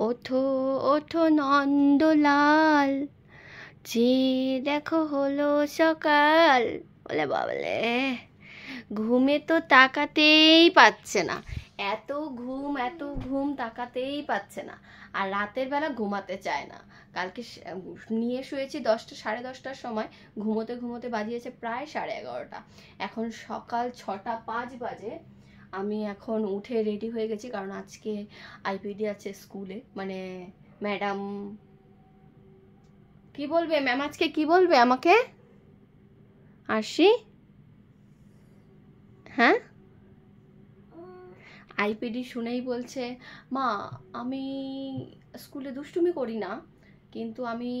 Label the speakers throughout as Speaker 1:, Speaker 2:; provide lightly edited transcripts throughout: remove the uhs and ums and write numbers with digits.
Speaker 1: ওঠো ওঠো নন্দলাল, যে দেখো হলো সকাল। বলে বাবলে, ঘুমে তো তাকাতেই পাচ্ছে না, এত ঘুম তাকাতেই পাচ্ছে না। আর রাতের বেলা ঘুমাতে চায় না। কালকে নিয়ে শুয়েছি 10টা, 10:30টার সময়, ঘুমোতে ঘুমোতে বাজিয়েছে প্রায় 11:30। এখন সকাল 6:05 বাজে। আমি এখন উঠে রেডি হয়ে গেছি, কারণ আজকে আইপিডি আছে স্কুলে। মানে ম্যাডাম কি বলবে, ম্যাম আজকে কি বলবে আমাকে? আসি, হ্যাঁ আইপিডি শুনেই বলছে, মা আমি স্কুলে দুষ্টুমি করি না, কিন্তু আমি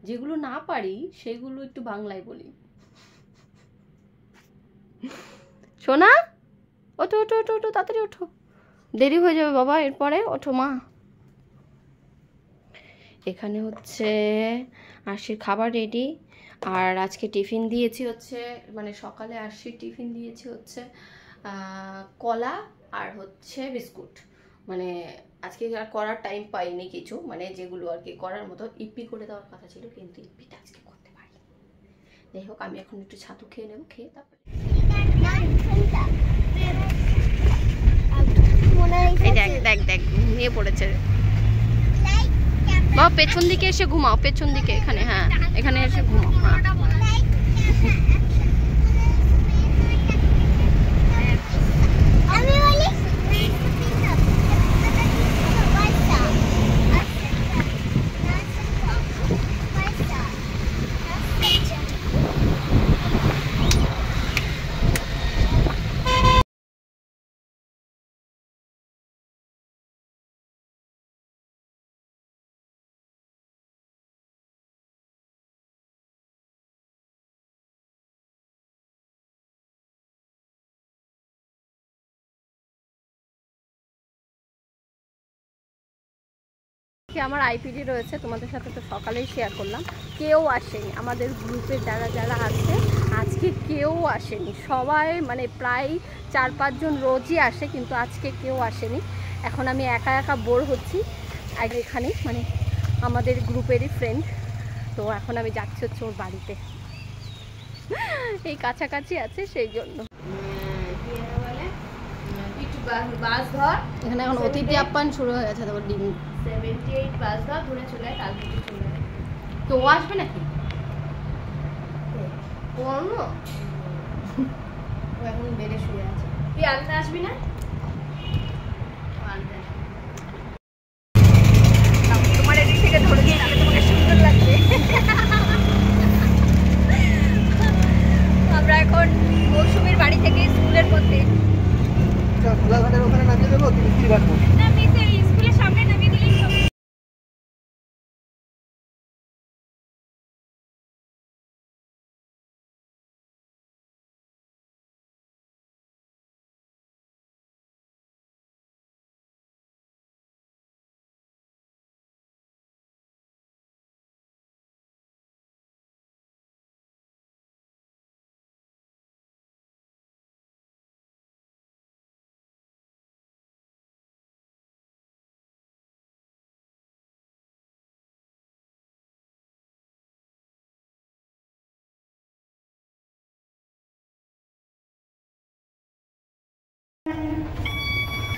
Speaker 1: যেগুলো না পারি সেগুলো একটু বাংলায় বলি। শোনা, ওঠো ওঠো ওঠো ওঠো, তাড়াতাড়ি ওঠো, দেরি হয়ে যাবে বাবা, এরপরে ওঠো মা। এখানে হচ্ছে আরশির খাবার রেডি। আর আজকে টিফিন দিয়েছি হচ্ছে, মানে সকালে আরশির টিফিন দিয়েছি হচ্ছে কলা আর হচ্ছে বিস্কুট। মানে আজকে আর করার টাইম পাইনি কিছু, মানে যেগুলো আর কি করার মতো ইপি করে দেওয়ার কথা ছিল, কিন্তু ইপিটা আজকে করতে পারি। যাই হোক, আমি এখন একটু ছাতু খেয়ে নেবো, খেয়ে তারপরে দেখ দেখ দেখ ঘুমিয়ে পড়েছে বাবা। পেছন দিকে এসে ঘুমাও, পেছন দিকে, এখানে, হ্যাঁ এখানে এসে ঘুমাও। হ্যাঁ আমার আইপিডি রয়েছে, তোমাদের সাথে তো সকালেই শেয়ার করলাম। কেউ আসেনি আমাদের গ্রুপে, যারা যারা আছে আজকে কেউ আসেনি। সবাই মানে প্রায় 4-5 জন রোজই আসে, কিন্তু আজকে কেউ আসেনি। এখন আমি একা একা বোর হচ্ছি। আর এখানে মানে আমাদের গ্রুপেরই ফ্রেন্ড, তো এখন আমি যাচ্ছি হচ্ছে ওর বাড়িতে, এই কাছাকাছি আছে সেই জন্য। এখানে এখন অতিথি আপ্যায়ন শুরু হয়ে গেছে। তারপর 78 বাস ধর, ঘুরে চলে যায়, কালকে চলে যায়। তো ও আসবে নাকি? ও এখন বেডে শুয়ে আছে। তুই আনতে আসবি না? তোমার এদিক থেকে ধরে নিয়ে তাহলে তোমাকে সুন্দর লাগবে। আমরা এখন মৌসুমীর বাড়ি থেকে স্কুলের মধ্যে ওখানে নামিয়ে দেবো, স্কুলের সামনে নামিয়ে দিলেই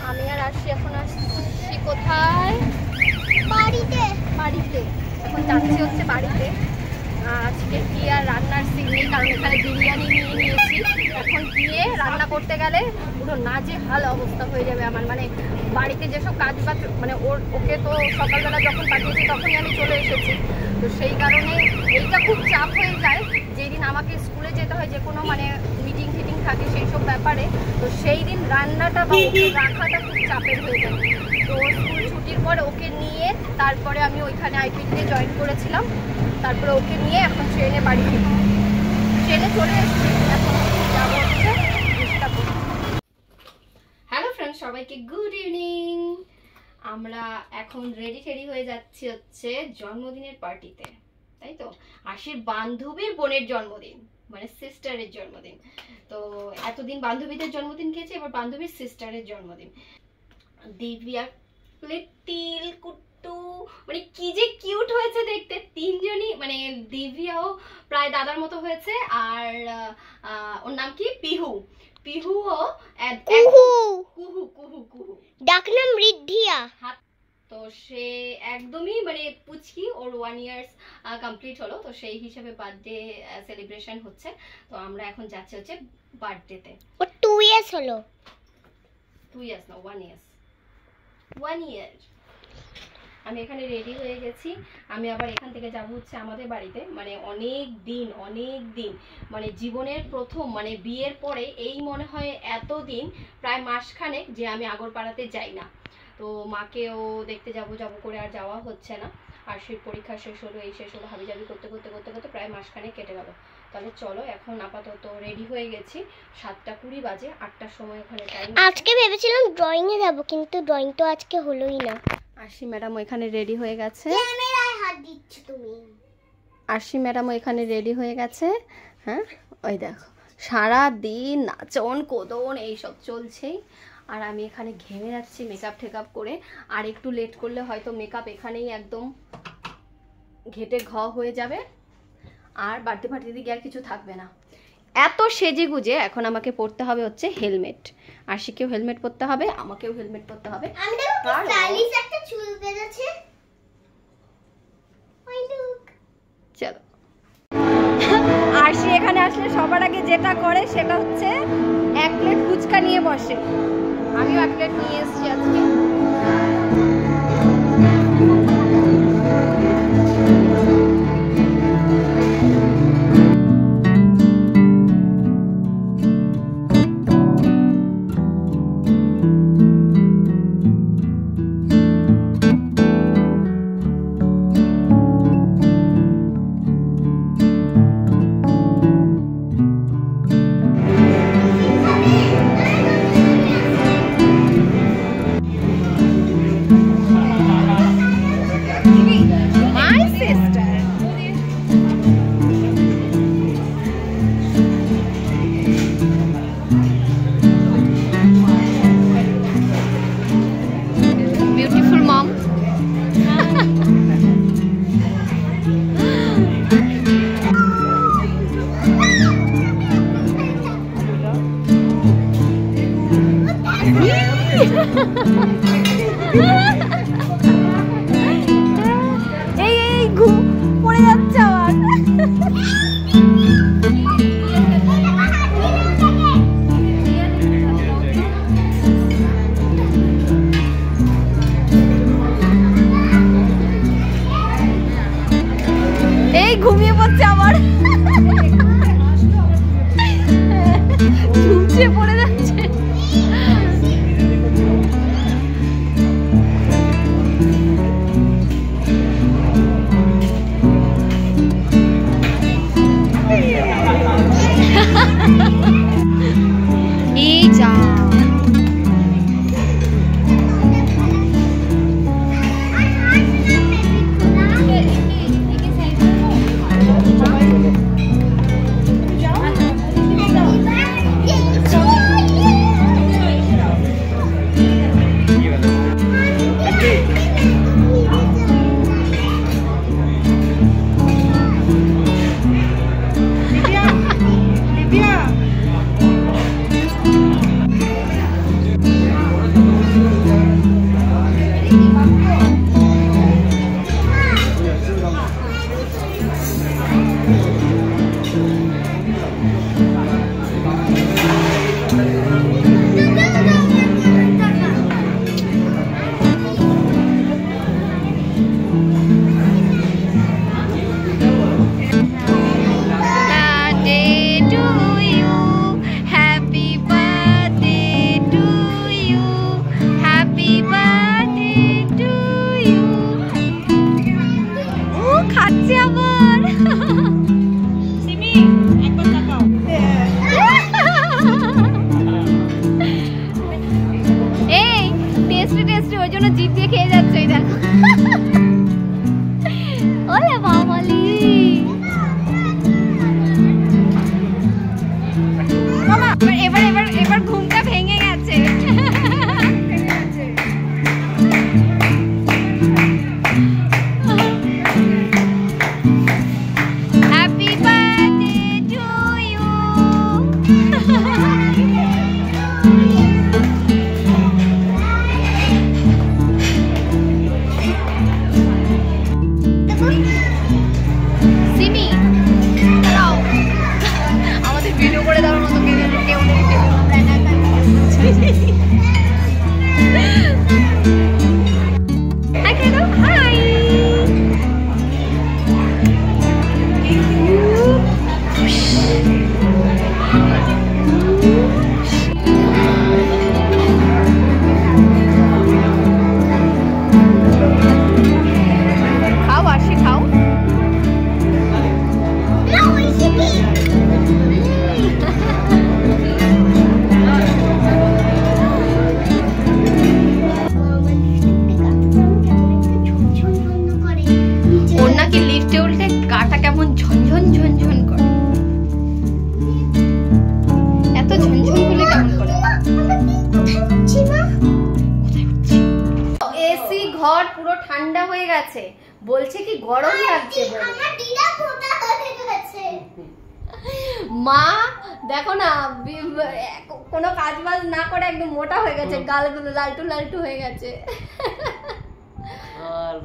Speaker 1: আমি আর আসছি। এখন আসছি কোথায়? বাড়িতে। বাড়িতে এখন যাচ্ছি হচ্ছে বাড়িতে। আজকে কি আর রান্নার সিন নেই, কারণ এখানে বিরিয়ানি নিয়ে নিয়েছি। এখন গিয়ে রান্না করতে গেলে পুরো নাজেহাল অবস্থা হয়ে যাবে আমার। মানে বাড়িতে যেসব কাজ বাজ, মানে ওকে তো সকালবেলা যখন পাঠিয়েছি তখনই আমি চলে এসেছি, তো সেই কারণে এইটা খুব চাপ হয়ে যায়। যেই দিন আমাকে স্কুলে যেতে হয়, যে কোনো মানে মিটিং ফিটিং থাকে সেই সব ব্যাপারে, তো সেই দিন রান্নাটা বা ওকে রাখাটা খুব চাপের হয়ে যায়। তো স্কুল ছুটির পরে ওকে নিয়ে তারপরে আমি ওইখানে আইপিডিতে জয়েন করেছিলাম। তারপরে ওকে নিয়ে এখন ট্রেনে বাড়ি ফিরি, ট্রেনে চলে এসেছি। এখন যাবো হচ্ছে ইস্তাপুর। হ্যালো ফ্রেন্ডস, সবাইকে গুড ইভিনিং। আমরা এখন রেডি হয়ে যাচ্ছি হচ্ছে জন্মদিনের পার্টিতে, তাই তো। আশির বান্ধবীর বোনের জন্মদিন, মানে সিস্টারের জন্মদিন। তো এতদিন বান্ধবীদের জন্মদিন খেয়েছে, এবার বান্ধবীর সিস্টারের জন্মদিন। দিব্যা লিটিল কুট্টু, মানে কি যে কিউট হয়েছে দেখতে তিনজনই। মানে দিব্যাও প্রায় দাদার মতো হয়েছে, আর ওর নাম কি পিহু, পিহুও কুহু কুহু কুহু কুহু
Speaker 2: ডাকনাম রিদ্ধিয়া।
Speaker 1: তো সে একদমই মানে পুচকি, ওর 1 ইয়ার কমপ্লিট হলো, তো সেই হিসেবে বার্থডে সেলিব্রেশন হচ্ছে। তো আমরা এখন যাচ্ছি হচ্ছে বার্থডেতে।
Speaker 2: ও 2 ইয়ার্স হলো।
Speaker 1: 2 ইয়ার্স না, 1 ইয়ার। আমি এখানে রেডি হয়ে গেছি। আমি আবার এখান থেকে যাব হচ্ছে আমাদের বাড়িতে। মানে অনেক দিন মানে জীবনের প্রথম, মানে বিয়ের পরে এই মনে হয় এতদিন, প্রায় মাসখানেক যে আমি আগরপাড়াতে যাই না। তো মাকেও দেখতে যাব করে আর যাওয়া হচ্ছে না। আর সেই পরীক্ষা শেষ হলো, এই শেষ হলো, হাবিজাবি করতে প্রায় মাসখানেক কেটে গেল। তাহলে চলো এখন আপাতত রেডি হয়ে গেছি। 7:20 বাজে, 8টার সময় ওখানে টাইম।
Speaker 2: আজকে ভেবেছিলাম ড্রয়িং এ যাব, কিন্তু ড্রয়িং তো আজকে হলোই না।
Speaker 1: আশি ম্যাডাম এখানে রেডি হয়ে গেছে।
Speaker 2: ক্যামেরায় হাত দিচ্ছ তুমি।
Speaker 1: আশি ম্যাডাম এখানে রেডি হয়ে গেছে। হ্যাঁ, ওই দেখো সারা দিন নাচন কোদন এইসব চলছেই। আর আমি এখানে ঘেমে যাচ্ছি মেকআপ টেকআপ করে। আর একটু লেট করলে হয়তো মেকআপ এখানেই একদম ঘেটে ঘ হয়ে যাবে, আর বাড়তি ফাড়তি দিকে আর কিছু থাকবে না। এত সেজে গুজে এখন আমাকে পরতে হবে হচ্ছে হেলমেট। আশিকেও হেলমেট পরতে হবে, আমাকেও হেলমেট পরতে হবে।
Speaker 2: আমি দেখো স্টাইলিশ একটা চুল বেঁধেছে। ওই লুক।
Speaker 1: চলো। আশি এখানে আসলে সবার আগে যেটা করে সেটা হচ্ছে 1 প্লেট ফুচকা নিয়ে বসে। আমিও 1 প্লেট নিয়ে এসেছি আজকে। এই ঘুম পড়ে যাচ্ছে আমার। এই ঘুমিয়ে পড়ছে আমার, ঝুমছে পড়ে যাচ্ছে। এই যা জিভ দিয়ে খেয়ে যাচ্ছে। দেখো ওলে বাবালি, এবার ঘুমটা ভেঙে গেছে। ঘর পুরো ঠান্ডা হয়ে গেছে, বলছে কি গরম লাগছে বলে।
Speaker 2: আমার দিদা ফোটা হয়ে গেছে।
Speaker 1: মা দেখো না, কোনো কাজ বাজ না করে একদম মোটা হয়ে গেছে, গালগুলো লালটু লালটু হয়ে গেছে।
Speaker 3: আর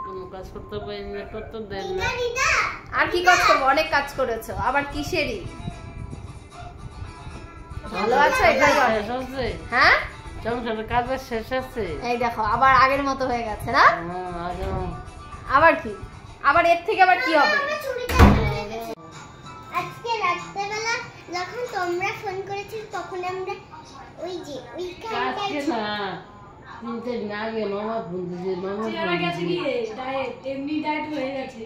Speaker 3: কোনো কাজ করতে পারি না, করতে দেন না।
Speaker 1: আর কি কাজ করবো, অনেক কাজ করেছো, আবার কিসেরই। ভালো আছো এটাই অনেক।
Speaker 3: শেষ আছে?
Speaker 1: হ্যাঁ
Speaker 3: সংসারের কাজের শেষ আছে?
Speaker 1: এই দেখো আবার আগের মতো হয়ে গেছে না। আবার কি, আবার এর থেকে আবার কি হবে।
Speaker 2: আজকে রাত্রেবেলা যখন তোমরা ফোন করেছো তখন আমরা ওই যে
Speaker 3: আজকে না 3 দিন আগে মামা ফোন দিয়েছে, মামা
Speaker 4: চেহারা গেছে গিয়ে ডায়েট, এমনি ডায়েট হয়ে গেছে।